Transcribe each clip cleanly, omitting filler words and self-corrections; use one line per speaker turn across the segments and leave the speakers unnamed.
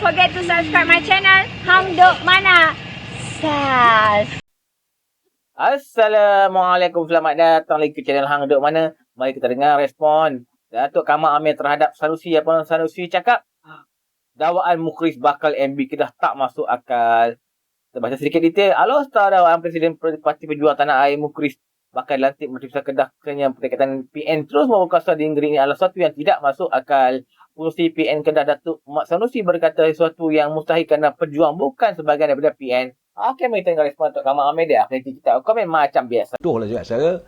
forget to subscribe my channel Hang Duk Mana. Sas.
Assalamualaikum, selamat datang lagi ke channel Hang Duk Mana. Mari kita dengar respon Datuk Kamal Amir terhadap Sanusi. Apa Sanusi cakap? Dakwaan Mukhris bakal MB Kedah tak masuk akal. Kita baca sedikit detail. Alostar dakwaan Presiden Parti Pejuang Tanah Air Mukhris bakal dilantik Menteri Besar Kedah kerana Perikatan PN terus membuka kuasa di negeri ini adalah sesuatu yang tidak masuk akal. Pengerusi PN Kedah Datuk Mat Sanusi berkata sesuatu yang mustahil kerana pejuang bukan sebahagian daripada PN. Okey, mari tengok respon Datuk Kamal Amir dia. Nanti kita komen macam biasa.
Contohlah juga saya,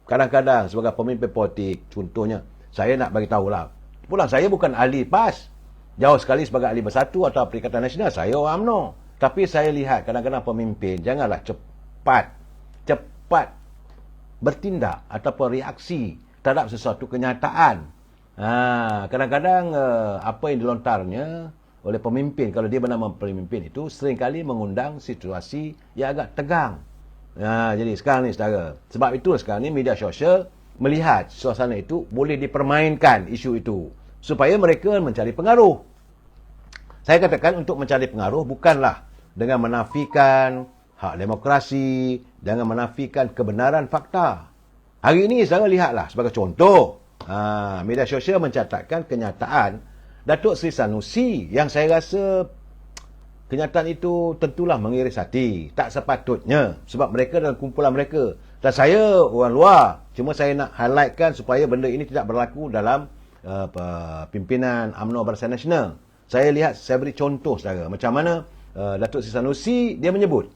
kadang-kadang sebagai pemimpin politik, contohnya, saya nak bagi tahulah. Pulang saya bukan ahli PAS. Jauh sekali sebagai ahli bersatu atau Perikatan Nasional, saya orang UMNO. Tapi saya lihat kadang-kadang pemimpin, janganlah cepat bertindak ataupun reaksi terhadap sesuatu kenyataan. Kadang-kadang apa yang dilontarnya oleh pemimpin, kalau dia bernama pemimpin itu, seringkali mengundang situasi yang agak tegang. Jadi sekarang ni saudara, sebab itu sekarang ni media sosial melihat suasana itu boleh dipermainkan isu itu supaya mereka mencari pengaruh. Saya katakan untuk mencari pengaruh bukanlah dengan menafikan hak demokrasi, dengan menafikan kebenaran fakta. Hari ini saya lihatlah sebagai contoh, media sosial mencatatkan kenyataan Datuk Seri Sanusi yang saya rasa kenyataan itu tentulah mengiris hati. Tak sepatutnya sebab mereka dalam kumpulan mereka. Dan saya orang luar, cuma saya nak highlightkan supaya benda ini tidak berlaku dalam pimpinan UMNO Barisan Nasional. Saya lihat, saya beri contoh saudara, macam mana Datuk Seri Sanusi dia menyebut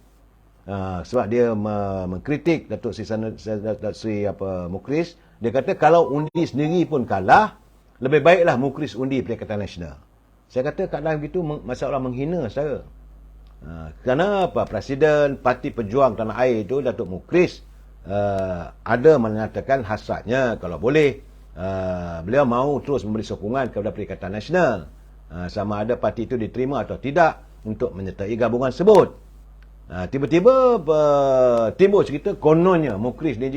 sebab dia mengkritik Datuk Seri Mukhris. Dia kata kalau undi sendiri pun kalah, lebih baiklah Mukhris undi Perikatan Nasional. Saya kata keadaan begitu masalah menghina saudara. Kerana apa? Presiden Parti Pejuang Tanah Air itu, Datuk Mukhris, ada menyatakan hasratnya kalau boleh beliau mahu terus memberi sokongan kepada Perikatan Nasional. Sama ada parti itu diterima atau tidak untuk menyertai gabungan tersebut. Tiba-tiba timbul cerita kononnya Mukhris ni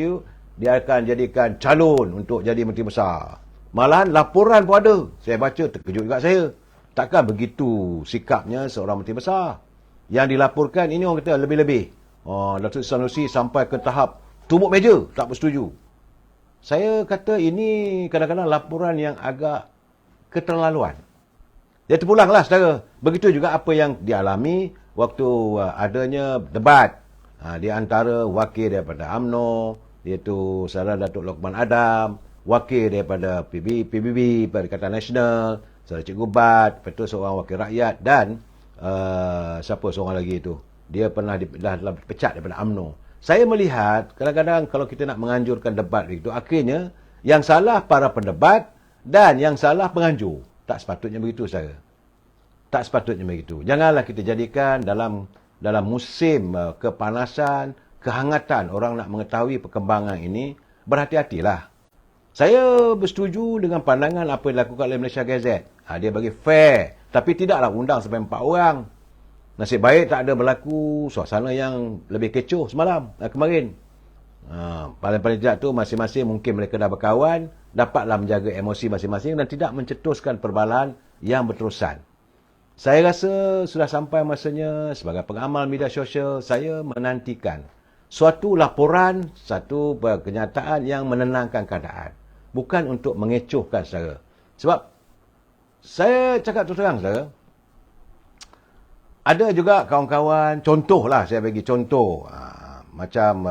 dia akan jadikan calon untuk jadi Menteri Besar. Malahan laporan pun ada. Saya baca terkejut juga saya. Takkan begitu sikapnya seorang Menteri Besar. Yang dilaporkan ini orang kata lebih-lebih. Datuk Sanusi sampai ke tahap tumbuk meja, tak bersetuju. Saya kata ini kadang-kadang laporan yang agak keterlaluan. Dia terpulanglah saudara. Begitu juga apa yang dialami waktu adanya debat di antara wakil daripada UMNO, iaitu saudara Datuk Lokman Adam, wakil daripada PBB, Perikatan Nasional, saudara Cikgu Bat, betul seorang wakil rakyat, dan siapa seorang lagi itu. Dia pernah dah dipecat daripada UMNO. Saya melihat kadang-kadang kalau kita nak menganjurkan debat itu, akhirnya yang salah para pendebat dan yang salah penganjur. Tak sepatutnya begitu saudara. Tak sepatutnya begitu. Janganlah kita jadikan dalam musim kepanasan, kehangatan orang nak mengetahui perkembangan ini, berhati-hatilah. Saya bersetuju dengan pandangan apa yang dilakukan oleh Malaysia Gazette. Dia bagi fair, tapi tidaklah undang sampai 4 orang. Nasib baik tak ada berlaku suasana yang lebih kecoh semalam, kemarin. Paling-paling tidak tu masing-masing mungkin mereka dah berkawan, dapatlah menjaga emosi masing-masing dan tidak mencetuskan perbalahan yang berterusan. Saya rasa sudah sampai masanya sebagai pengamal media sosial, saya menantikan suatu laporan, satu kenyataan yang menenangkan keadaan. Bukan untuk mengecohkan saudara. Sebab saya cakap terus terang saudara, ada juga kawan-kawan, contohlah saya bagi contoh. Macam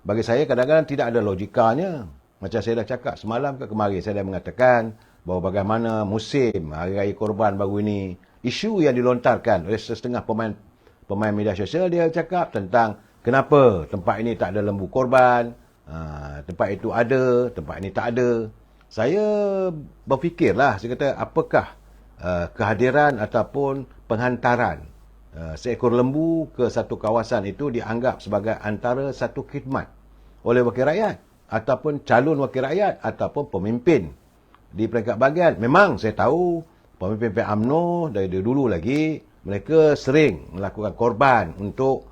bagi saya kadang-kadang tidak ada logikanya. Macam saya dah cakap semalam ke kemarin, saya dah mengatakan bahawa bagaimana musim Hari Raya Korban baru ini, isu yang dilontarkan oleh setengah pemain media sosial, dia cakap tentang kenapa tempat ini tak ada lembu korban, tempat itu ada, tempat ini tak ada. Saya berfikirlah, saya kata apakah kehadiran ataupun penghantaran seekor lembu ke satu kawasan itu dianggap sebagai antara satu khidmat oleh wakil rakyat ataupun calon wakil rakyat ataupun pemimpin di peringkat bahagian. Memang saya tahu pemimpin UMNO dari dulu lagi mereka sering melakukan korban untuk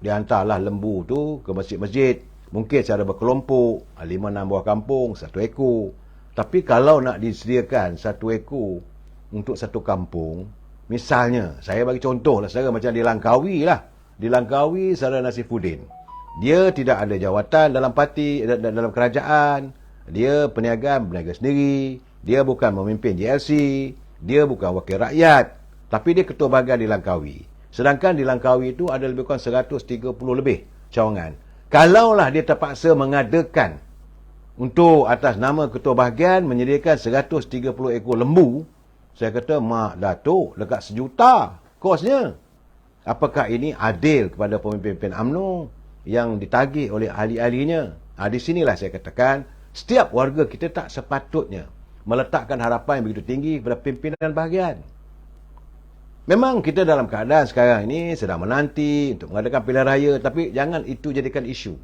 dihantarlah lembu tu ke masjid-masjid, mungkin secara berkelompok, 5-6 buah kampung, 1 ekor. Tapi kalau nak disediakan satu ekor untuk satu kampung, misalnya, saya bagi contoh lah, saudara, macam di Langkawi lah. Di Langkawi, saudara Nasifuddin. Dia tidak ada jawatan dalam parti, dalam kerajaan. Dia peniaga sendiri. Dia bukan memimpin JLC. Dia bukan wakil rakyat. Tapi dia ketua bahagian di Langkawi. Sedangkan di Langkawi itu ada lebih kurang 130 lebih cawangan. Kalaulah dia terpaksa mengadakan untuk atas nama ketua bahagian menyediakan 130 ekor lembu, saya kata, Mak Datuk, dekat 1 juta kosnya. Apakah ini adil kepada pemimpin UMNO yang ditagih oleh ahli-ahlinya? Di sinilah saya katakan, setiap warga kita tak sepatutnya meletakkan harapan yang begitu tinggi kepada pimpinan bahagian. Memang kita dalam keadaan sekarang ini sedang menanti untuk mengadakan pilihan raya, tapi jangan itu jadikan isu.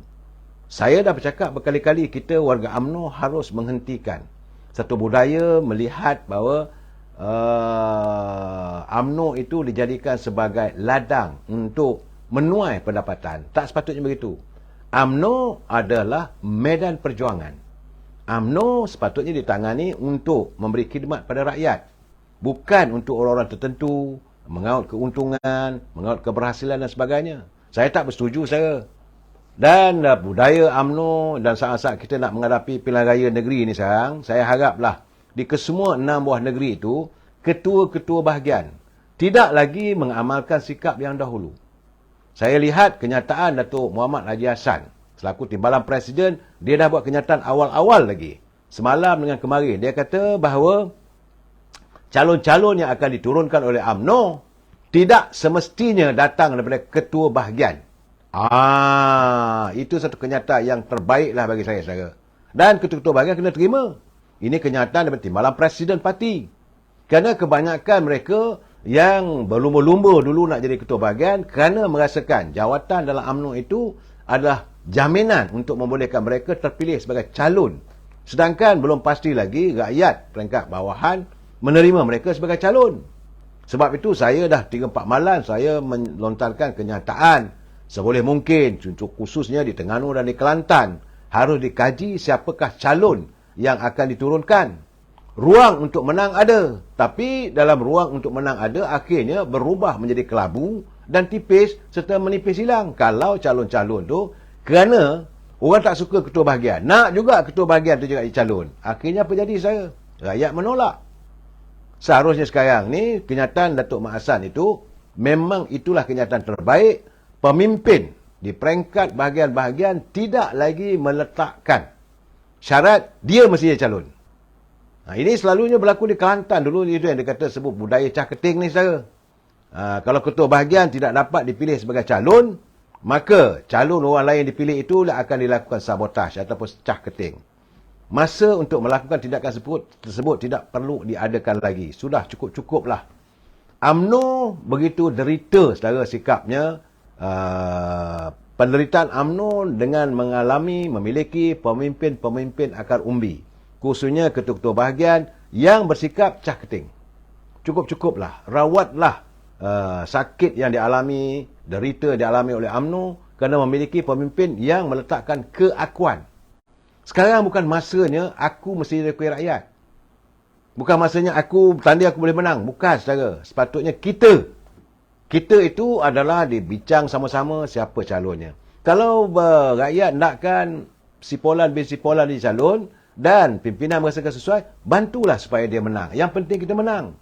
Saya dah bercakap berkali-kali, kita warga UMNO harus menghentikan satu budaya melihat bahawa UMNO itu dijadikan sebagai ladang untuk menuai pendapatan. Tak sepatutnya begitu. UMNO adalah medan perjuangan. UMNO sepatutnya ditangani untuk memberi khidmat pada rakyat, bukan untuk orang-orang tertentu, mengaut keuntungan, mengaut keberhasilan dan sebagainya. Saya tak bersetuju, saya. Dan budaya UMNO, dan saat-saat kita nak menghadapi pilihan raya negeri ini sekarang, saya haraplah di kesemua 6 buah negeri itu, ketua-ketua bahagian tidak lagi mengamalkan sikap yang dahulu. Saya lihat kenyataan Datuk Muhammad Haji Hassan selaku timbalan Presiden, dia dah buat kenyataan awal-awal lagi. Semalam dengan kemarin, dia kata bahawa calon-calon yang akan diturunkan oleh UMNO tidak semestinya datang daripada ketua bahagian. Itu satu kenyataan yang terbaiklah bagi saya, saudara. Dan ketua-ketua bahagian kena terima. Ini kenyataan daripada timbalan Presiden parti. Kerana kebanyakan mereka yang berlumba-lumba dulu nak jadi ketua bahagian kerana merasakan jawatan dalam UMNO itu adalah jaminan untuk membolehkan mereka terpilih sebagai calon. Sedangkan belum pasti lagi rakyat peringkat bawahan menerima mereka sebagai calon. Sebab itu saya dah 3-4 malam saya melontarkan kenyataan seboleh mungkin, khususnya di Terengganu dan di Kelantan, harus dikaji siapakah calon yang akan diturunkan. Ruang untuk menang ada, tapi dalam ruang untuk menang ada, akhirnya berubah menjadi kelabu dan tipis serta menipis hilang. Kalau calon-calon tu, kerana orang tak suka ketua bahagian, nak juga ketua bahagian tu juga calon, akhirnya apa jadi, saya? Rakyat menolak. Seharusnya sekarang ni, kenyataan Datuk Mak Hassan itu, memang itulah kenyataan terbaik. Pemimpin di peringkat bahagian-bahagian tidak lagi meletakkan syarat dia mesti jadi calon. Ini selalunya berlaku di Kelantan dulu, itu yang dikata sebut budaya cah keting ni, saudara. Kalau ketua bahagian tidak dapat dipilih sebagai calon, maka calon orang lain dipilih itu akan dilakukan sabotaj ataupun cah keting. Masa untuk melakukan tindakan tersebut tidak perlu diadakan lagi. Sudah cukup-cukuplah. UMNO begitu derita, saudara, sikapnya. Penderitaan UMNO dengan memiliki pemimpin-pemimpin akar umbi, khususnya ketua-ketua bahagian yang bersikap cah keting. Cukup-cukuplah, rawatlah sakit yang dialami, derita dialami oleh UMNO kerana memiliki pemimpin yang meletakkan keakuan. Sekarang bukan masanya aku mesti jadi wakil rakyat. Bukan masanya aku tanda aku boleh menang. Bukan, saudara. Sepatutnya kita itu adalah dibincang sama-sama siapa calonnya. Kalau rakyat nakkan si Polan bin si Polan di calon dan pimpinan merasakan sesuai, bantulah supaya dia menang. Yang penting kita menang.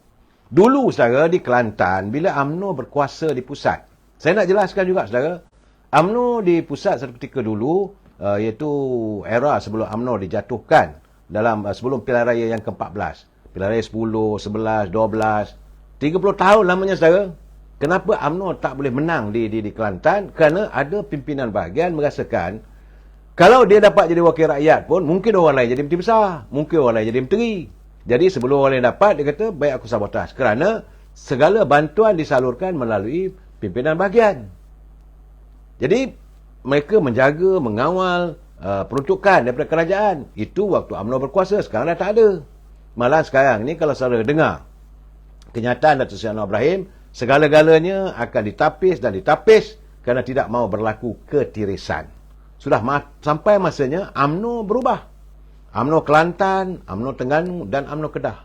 Dulu, saudara, di Kelantan, bila UMNO berkuasa di pusat, saya nak jelaskan juga, saudara, UMNO di pusat satu ketika dulu, iaitu era sebelum UMNO dijatuhkan dalam sebelum pilihan raya yang ke-14. Pilihan raya 10, 11, 12, 30 tahun lamanya, saudara. Kenapa UMNO tak boleh menang di Kelantan? Kerana ada pimpinan bahagian merasakan kalau dia dapat jadi wakil rakyat pun, mungkin orang lain jadi menteri besar, mungkin orang lain jadi menteri. Jadi sebelum orang lain dapat, dia kata, baik aku sabotaj. Kerana segala bantuan disalurkan melalui pimpinan bahagian. Jadi mereka menjaga, mengawal peruntukan daripada kerajaan. Itu waktu UMNO berkuasa, sekarang dah tak ada. Malah sekarang ni kalau saudara dengar kenyataan Datuk Seri Anwar Ibrahim, segala-galanya akan ditapis dan ditapis kerana tidak mahu berlaku ketirisan. Sudah sampai masanya UMNO berubah. UMNO Kelantan, UMNO Terengganu dan UMNO Kedah.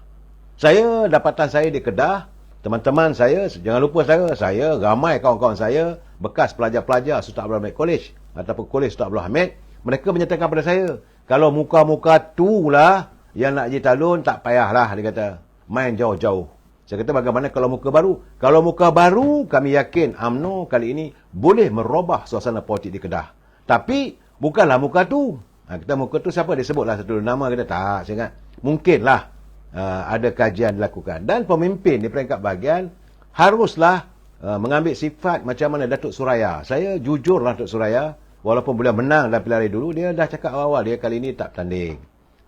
Dapatan saya di Kedah, teman-teman saya, jangan lupa saya ramai kawan-kawan saya, bekas pelajar-pelajar Sultan Abdul Hamid College ataupun Kolej Sultan Abdul Hamid, mereka menyatakan pada saya, kalau muka-muka tu lah yang nak jadi calon, tak payahlah, dia kata, main jauh-jauh. Saya kata bagaimana kalau muka baru? Kalau muka baru, kami yakin UMNO kali ini boleh merubah suasana politik di Kedah. Tapi, bukanlah muka tu. Kita muka tu siapa? Dia sebutlah satu nama, kita tak, saya ingat. Mungkinlah ada kajian dilakukan. Dan pemimpin di peringkat bahagian haruslah mengambil sifat macam mana Datuk Suraya. Saya jujurlah Datuk Suraya, walaupun beliau menang dalam pilihan raya dulu, dia dah cakap awal-awal, dia kali ini tak bertanding.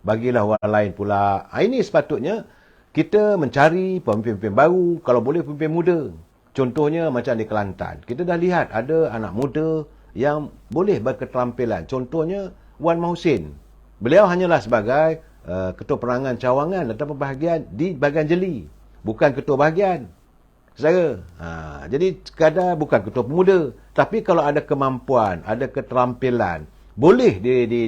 Bagilah orang lain pula. Ini sepatutnya kita mencari pemimpin-pemimpin baru, kalau boleh pemimpin muda. Contohnya macam di Kelantan. Kita dah lihat ada anak muda yang boleh berketerampilan. Contohnya Wan Mahusin. Beliau hanyalah sebagai ketua perangan cawangan atau bahagian di bahagian jeli. Bukan ketua bahagian. Saudara. Jadi sekadar bukan ketua pemuda. Tapi kalau ada kemampuan, ada keterampilan, boleh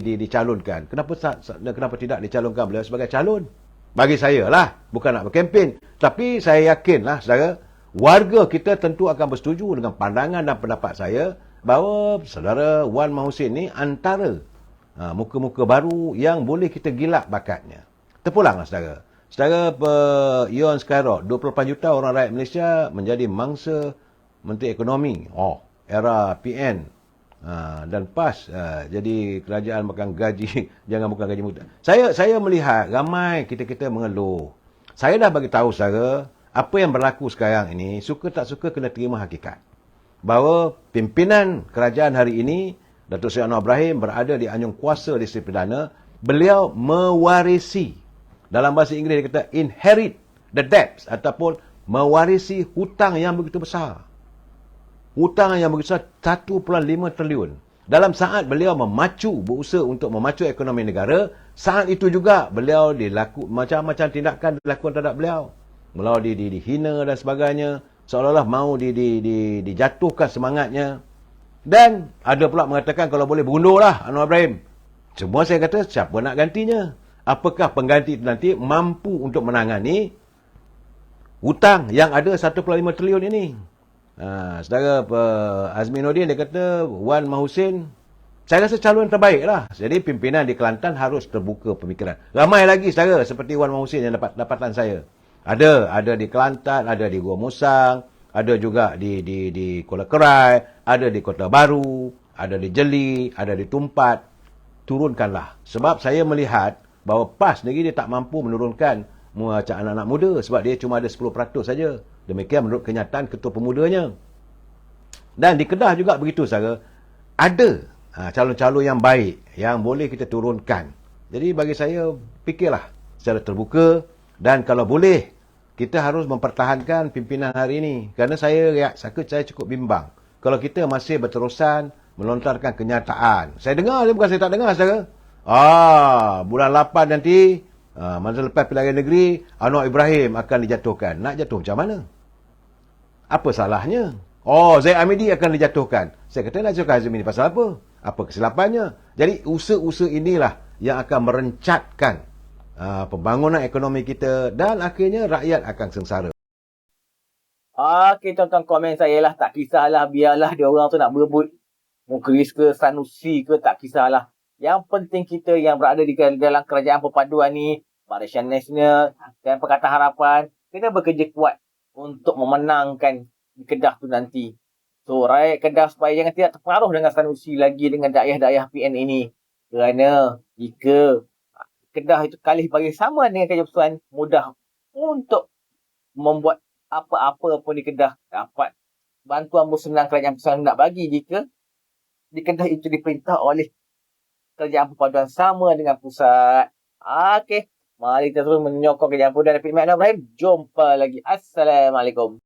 dicalonkan. Kenapa tidak dicalonkan beliau sebagai calon? Bagi saya lah, bukan nak berkempen. Tapi saya yakinlah, saudara, warga kita tentu akan bersetuju dengan pandangan dan pendapat saya bahawa saudara Wan Mahusin ni antara muka-muka baru yang boleh kita gilak bakatnya. Terpulanglah, saudara. Saudara Yon Skyrock, 28 juta orang rakyat Malaysia menjadi mangsa Menteri Ekonomi. Era PN. Dan PAS jadi kerajaan makan gaji, jangan bukan gaji muda. Saya melihat ramai kita mengeluh. Saya dah bagi tahu saudara, apa yang berlaku sekarang ini, suka tak suka kena terima hakikat. Bahawa pimpinan kerajaan hari ini, Datuk Seri Anwar Ibrahim berada di anjung kuasa di Seri Perdana, beliau mewarisi, dalam bahasa Inggeris dia kata inherit the debts, ataupun mewarisi hutang yang begitu besar. Hutang yang besar 1.5 triliun. Dalam saat beliau berusaha untuk memacu ekonomi negara, saat itu juga beliau macam-macam tindakan dilakukan terhadap beliau. Melalui dihina dan sebagainya, seolah-olah mau dijatuhkan semangatnya. Dan ada pula mengatakan kalau boleh berundurlah Anwar Ibrahim. Semua saya kata, siapa nak gantinya? Apakah pengganti itu nanti mampu untuk menangani hutang yang ada 1.5 triliun ini? Saudara Azminuddin dia kata Wan Mahusin, saya rasa calon terbaik lah. Jadi pimpinan di Kelantan harus terbuka pemikiran. Ramai lagi saudara seperti Wan Mahusin yang dapatan saya. Ada di Kelantan, ada di Gua Musang, ada juga di Kuala Kerai, ada di Kota Baru, ada di Jeli, ada di Tumpat. Turunkanlah. Sebab saya melihat bahawa PAS sendiri dia tak mampu menurunkan macam anak-anak muda sebab dia cuma ada 10% saja. Demikian menurut kenyataan ketua pemudanya. Dan di Kedah juga begitu saudara. Ada calon-calon yang baik yang boleh kita turunkan. Jadi bagi saya fikirlah secara terbuka dan kalau boleh kita harus mempertahankan pimpinan hari ini kerana saya cukup bimbang. Kalau kita masih berterusan melontarkan kenyataan. Saya dengar dia bukan saya tak dengar saudara. Bulan 8 nanti masa lepas pilihan negeri Anwar Ibrahim akan dijatuhkan. Nak jatuh macam mana? Apa salahnya? Zaid Amidi akan dijatuhkan. Saya kata nak jatuhkan Zaid Amidi pasal apa? Apa kesilapannya? Jadi usaha-usaha inilah yang akan merencatkan pembangunan ekonomi kita dan akhirnya rakyat akan sengsara.
Okey, tonton komen saya lah. Tak kisahlah, biarlah dia orang tu nak berebut Mukhris ke Sanusi ke, tak kisahlah. Yang penting kita yang berada di dalam kerajaan perpaduan ni, Barisan Nasional dan Pakatan Harapan, kita bekerja kuat untuk memenangkan di Kedah tu nanti. So, rakyat Kedah supaya jangan tidak terpengaruh dengan Sanusi lagi dengan daerah-daerah PN ini. Kerana jika Kedah itu kalih bagi sama dengan Kerajaan Persekutuan, mudah untuk membuat apa-apa pun di Kedah dapat bantuan bersenang Kerajaan Persekutuan nak bagi jika di Kedah itu diperintah oleh Kerajaan Perpaduan sama dengan pusat. Okey, mari kita terus menyokong Kerajaan Perpaduan dan Anwar Ibrahim. Jumpa lagi. Assalamualaikum.